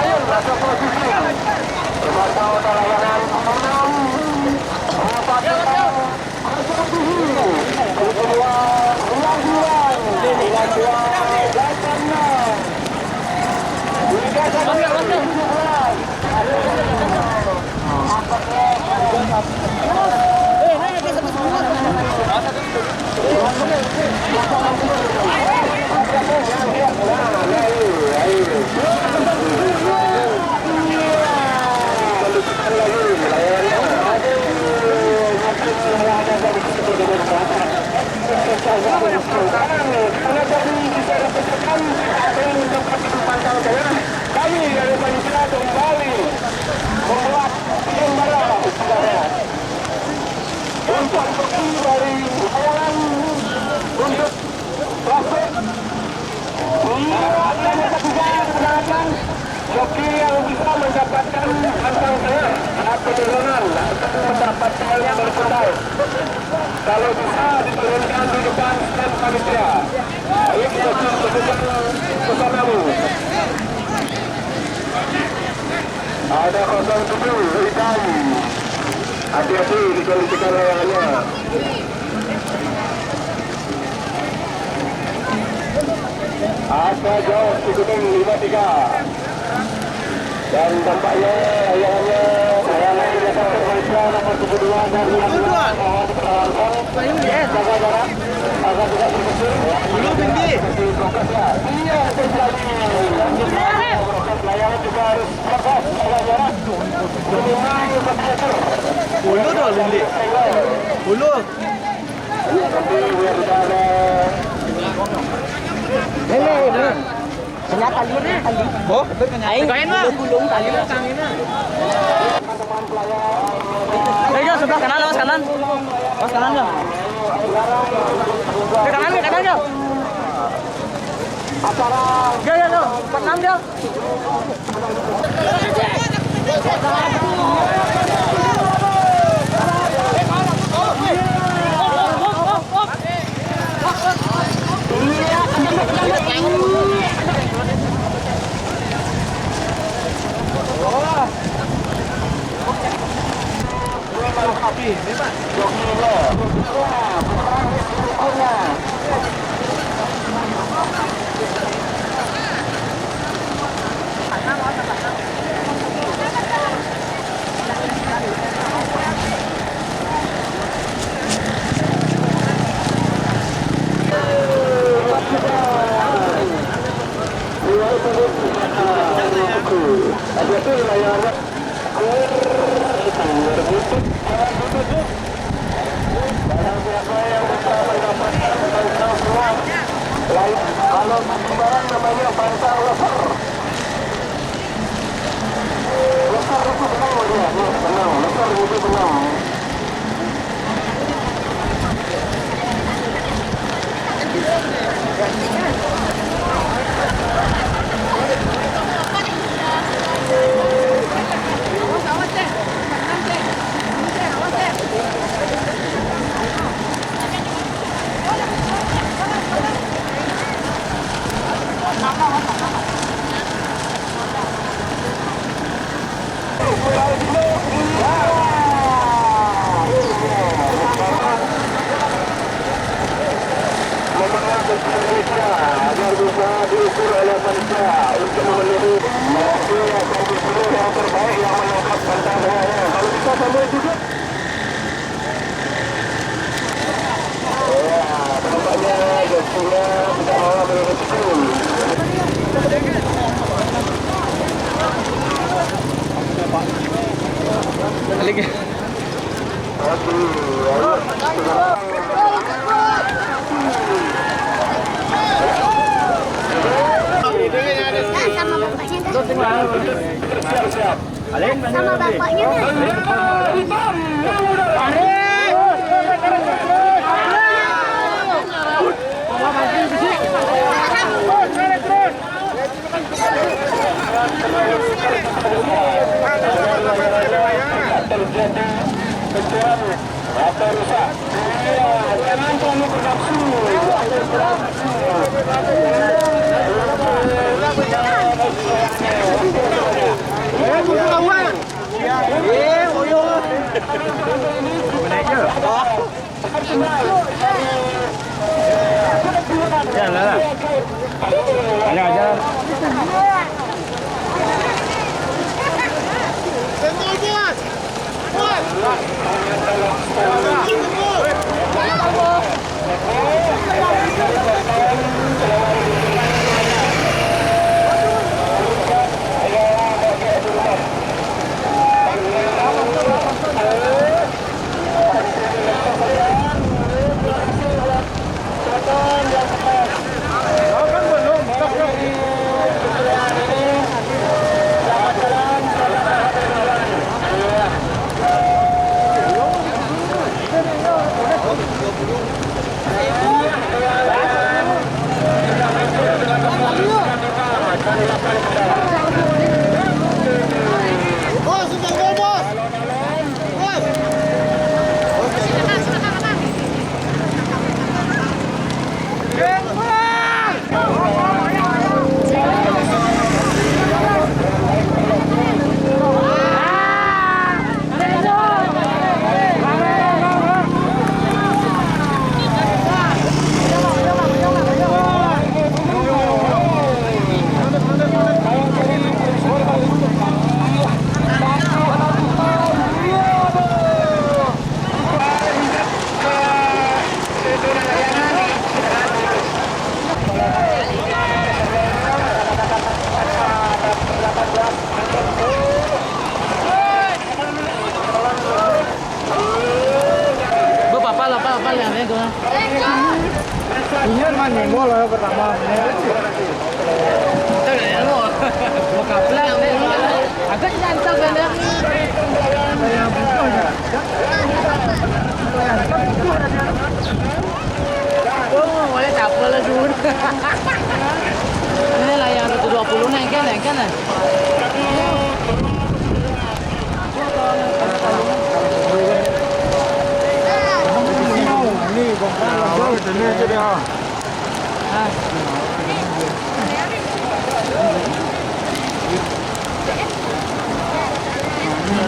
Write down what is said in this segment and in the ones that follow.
Ayo masuk posisi. Bermantau layanan 07 hitam. Hati-hati dikondisikan layangannya. Ada jauh ikutin 53. Dan tampaknya layangannya nomor 72 dan 52 jaga jarak agar tidak terkecil. Belum tinggi. Iya terjadi. Layangan juga harus lepas jaga jarak. Bulu dong Lindi. Bulu. Ini. Senjata tali ni. Oh, kain mah. Gulung tali kain mah. Ayo sebelah kanan, awas kanan. Awas kanan ya. Ke kanan ya. Acara. Ya, 46 dia. Kalau barang namanya bantal leper. Leper itu benang dia, benang. Leper itu benang. Agar bisa diukur oleh panitia untuk memenuhi yang terbaik yang menangkap bantahannya. Kalau bisa sampai juga. Ya, tampaknya jokinya tidak mau berhenti. Balik ya. Sama bapaknya terjadi kecelakaan atau rusak. Jangan terlalu bernafsu. Jalan lah. Jalan. Apa yang itu? Ini kan nyenggol lah pertama. Mau kapal yang ini agak nyantel kan ya? Oh, boleh kapal lah dulu. Ini lah yang 120 naik kan? Ini bongkar lah, ini aja dia.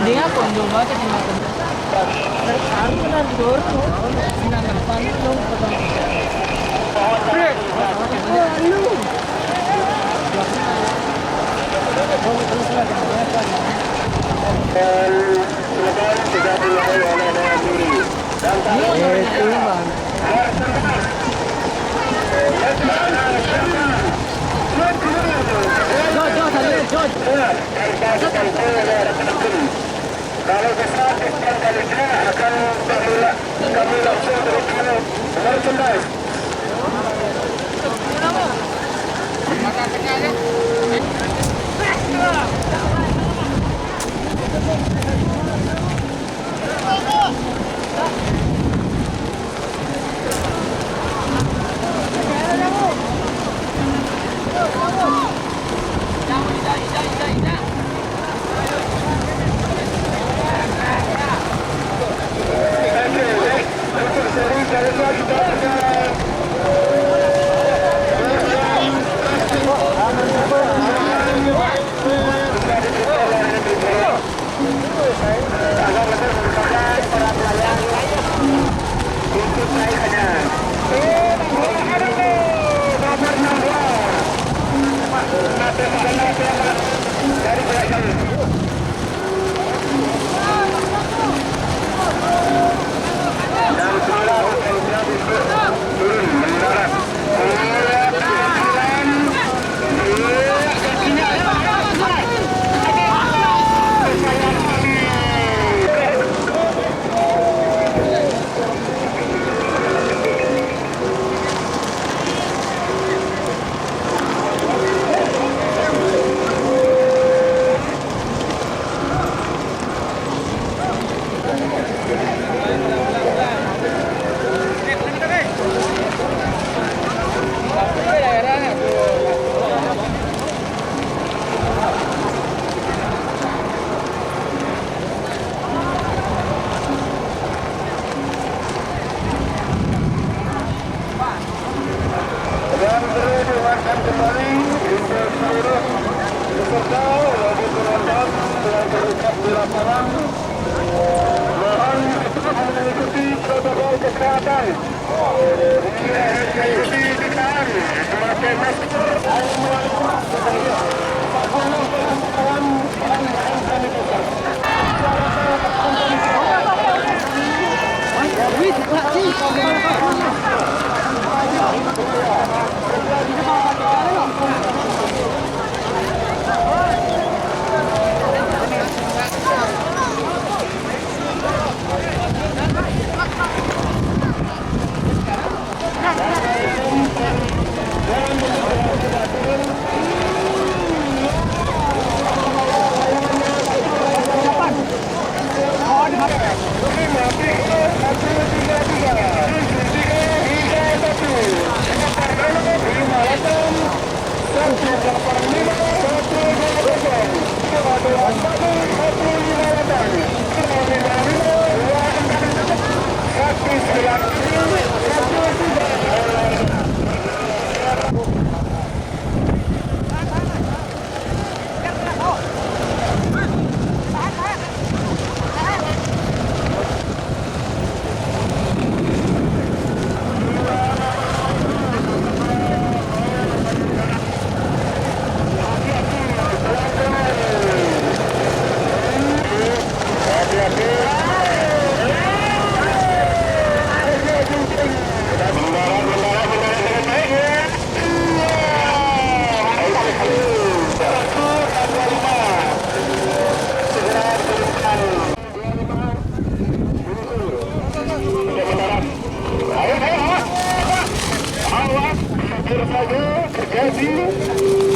Dia kunjung aja di mana? Terus benar dur, senang depan lu potong. Silakan sudah dimulai oleh Naya Diri. Dan kalau besar istilah kalinya akan kami langsung terima merchandise.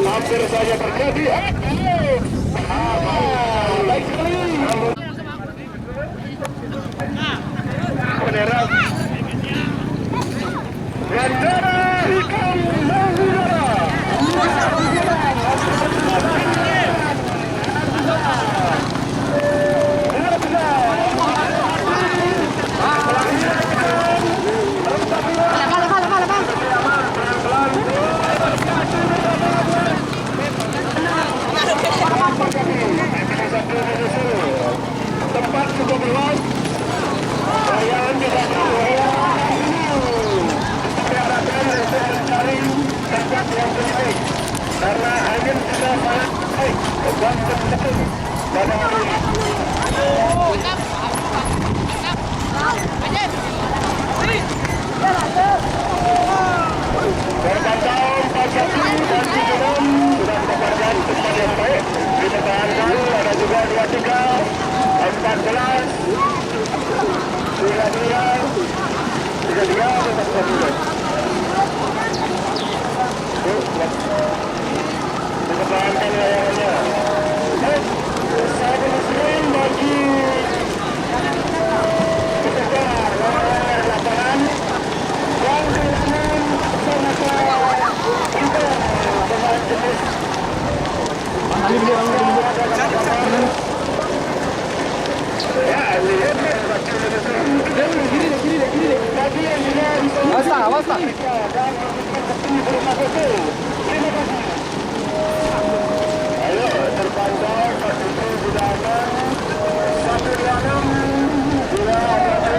Hampir saja terjadi. Baik sekali. Bendera hitam mengudara. Tempat cukup luas. Yang kita mencari tempat yang penting karena angin sudah sangat baik dan kencang pada hari ini. Berpantau 41 dan 76 sudah mendapatkan tempat yang baik. Dipertahankan ada juga 23, 14, 33 tetap terbuka. Dipertahankan layangannya. Saya muslim bagi pekerjaan layangan lapangan yang dilakukan sangat indah dengan jenis Awas tak? Ayo terpantau posisi sudah aman, 126 sudah aman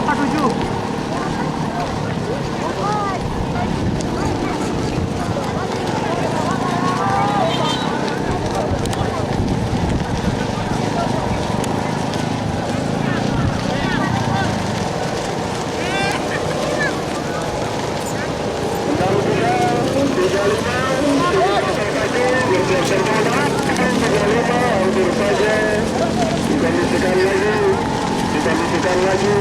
347. Hampir saja dikondisikan lagi